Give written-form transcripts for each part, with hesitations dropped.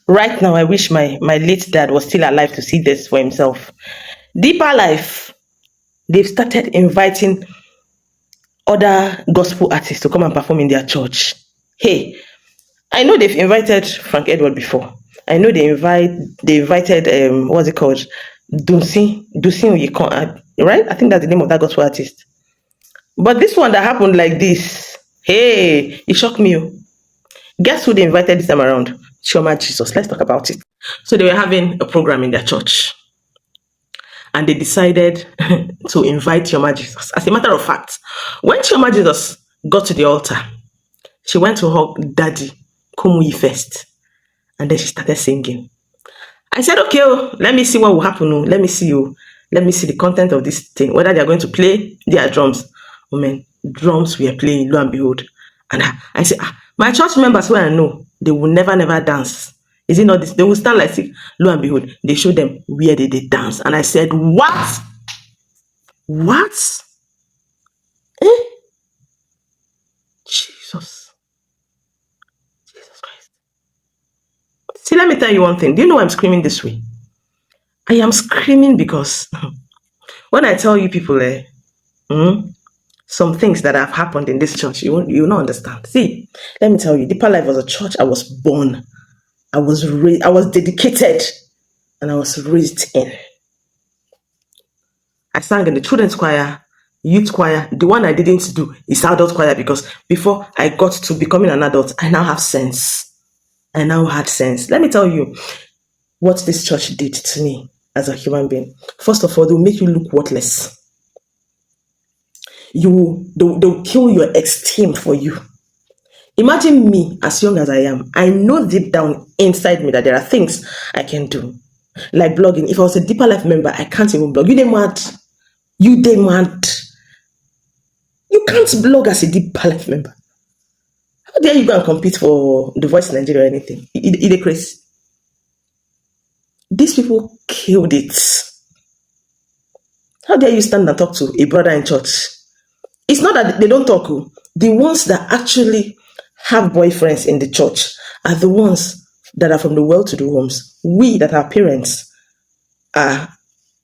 Right now, I wish my late dad was still alive to see this for himself. Deeper Life, they've started inviting other gospel artists to come and perform in their church. Hey, I know they've invited Frank Edward before. I know they invited what's it called? Dusin Oyekon, right? I think that's the name of that gospel artist. But this one that happened like this, hey, it shocked me. Oh. Guess who they invited this time around? Chioma Jesus. Let's talk about it. So they were having a program in their church, and they decided to invite Chioma Jesus. As a matter of fact, when Chioma Jesus got to the altar, she went to hug Daddy Kumuyi first, and then she started singing. I said, okay, oh, let me see what will happen. Oh. Let me see you. Let me see the content of this thing, whether they are going to play their drums. Oh man, drums we are playing, lo and behold. And I said, my church members where I know, they will never dance. Is it not this? They will stand like, see, lo and behold, they show them where they dance. And I said, what? What? Eh? Jesus Christ. See, let me tell you one thing. Do you know why I'm screaming this way? I am screaming because when I tell you people, some things that have happened in this church, you will not understand. See, let me tell you, Deeper Life was a church I was born, I was dedicated, and I was raised in. I sang in the children's choir, youth choir. The one I didn't do is adult choir, because before I got to becoming an adult, I now have sense. I now had sense. Let me tell you what this church did to me as a human being. First of all, they'll make you look worthless. They'll kill your esteem for you. Imagine me as young as I am. I know deep down inside me that there are things I can do. Like blogging. If I was a Deeper Life member, I can't even blog. You mad. You can't blog as a Deeper Life member. How dare you go and compete for The Voice in Nigeria or anything? It crazy. These people killed it. How dare you stand and talk to a brother in church? It's not that they don't talk. The ones that actually have boyfriends in the church are the ones that are from the well-to-do homes. We that are parents are,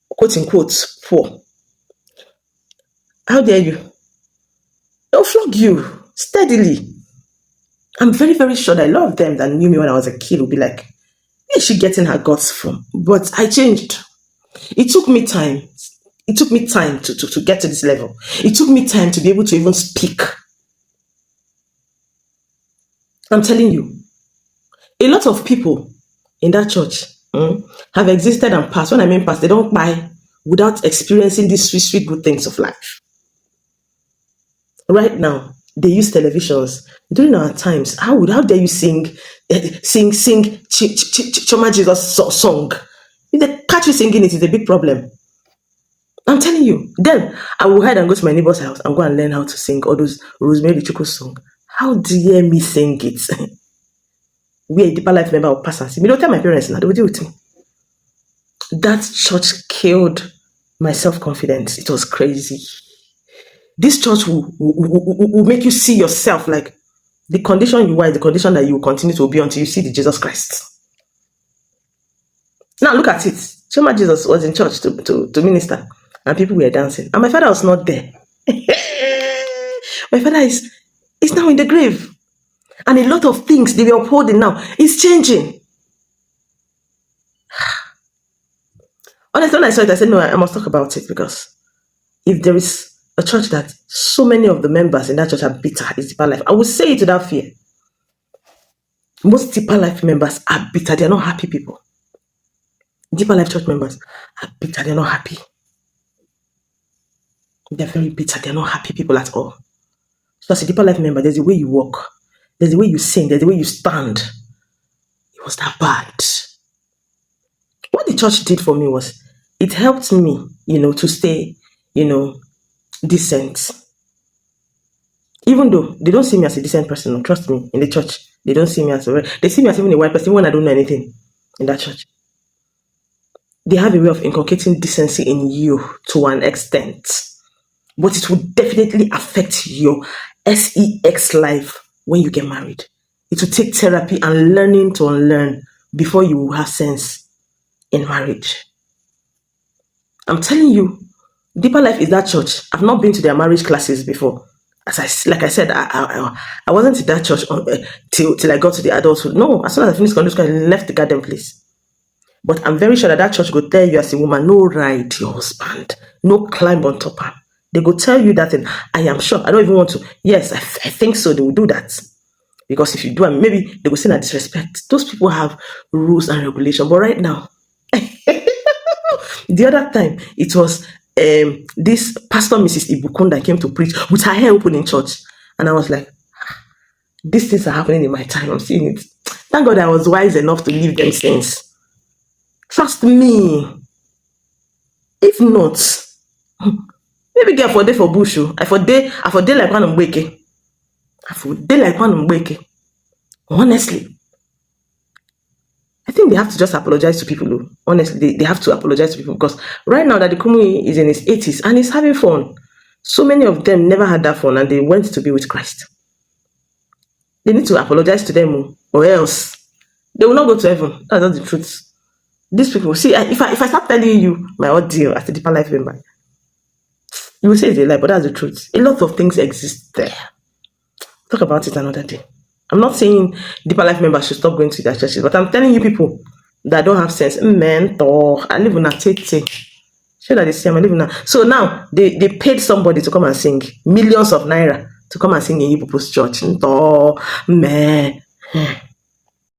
quote unquote, poor. How dare you? They'll flog you steadily. I'm very, very sure that a lot of them that knew me when I was a kid will be like, where is she getting her guts from? But I changed. It took me time. It took me time to get to this level. It took me time to be able to even speak. I'm telling you, a lot of people in that church have existed and passed. When I mean passed, they don't buy without experiencing these sweet, sweet good things of life. Right now, they use televisions. During our times, how dare you sing Chioma Jesus song? If they catch you singing it, is a big problem. I'm telling you. Then I will hide and go to my neighbor's house and go and learn how to sing all those Rosemary Chuku song. How dare me sing it? We a Deeper Life member of Pastor. Me don't tell my parents now. They will deal with me. That church killed my self-confidence. It was crazy. This church will make you see yourself like the condition you are is the condition that you will continue to be until you see the Jesus Christ. Now look at it. Chioma Jesus was in church to minister, and people were dancing. And my father was not there. My father is now in the grave. And a lot of things they were upholding now is changing. Honestly, when I saw it, I said, no, I must talk about it, because if there is a church that so many of the members in that church are bitter, it's Deeper Life. I will say it without fear. Most Deeper Life members are bitter. They are not happy people. Deeper Life church members are bitter. They're not happy. They're very bitter. They're not happy people at all. So as a Deeper Life member, there's the way you walk. There's the way you sing. There's the way you stand. It was that bad. What the church did for me was, it helped me, to stay, decent. Even though they don't see me as a decent person, trust me, in the church, they don't see me as they see me as even a white person when I don't know anything in that church. They have a way of inculcating decency in you to an extent, but it will definitely affect your sex life when you get married. It will take therapy and learning to unlearn before you will have sense in marriage. I'm telling you, Deeper Life is that church. I've not been to their marriage classes before. Like I said, I wasn't in that church till I got to the adulthood. No, as soon as I finished secondary school, I left the garden place. But I'm very sure that church go tell you as a woman, no ride your husband, no climb on top of him. They go tell you that, and I am sure. I don't even want to. Yes, I think so. They will do that. Because if you do, maybe they will say that disrespect. Those people have rules and regulation. But right now, the other time, it was this Pastor Mrs. Ibukun that came to preach with her hair open in church. And I was like, these things are happening in my time. I'm seeing it. Thank God I was wise enough to leave them things. Trust me. If not, maybe get for day for bush. I for day like one mbeke. I for day like one mbeke. Honestly. I think they have to just apologize to people. Honestly, they have to apologize to people, because right now that the Kumuyi is in his 80s and he's having fun. So many of them never had that fun and they went to be with Christ. They need to apologize to them, or else they will not go to heaven. That's not the truth. These people, see, if I start telling you my ordeal as a Deeper Life member, you will say it's a lie, but that's the truth. A lot of things exist there. Talk about it another day. I'm not saying Deeper Life members should stop going to their churches, but I'm telling you people that don't have sense. Mentor, I live in a tete. Sure that they say I live in a. So now they paid somebody to come and sing millions of naira to come and sing in you people's church. Man.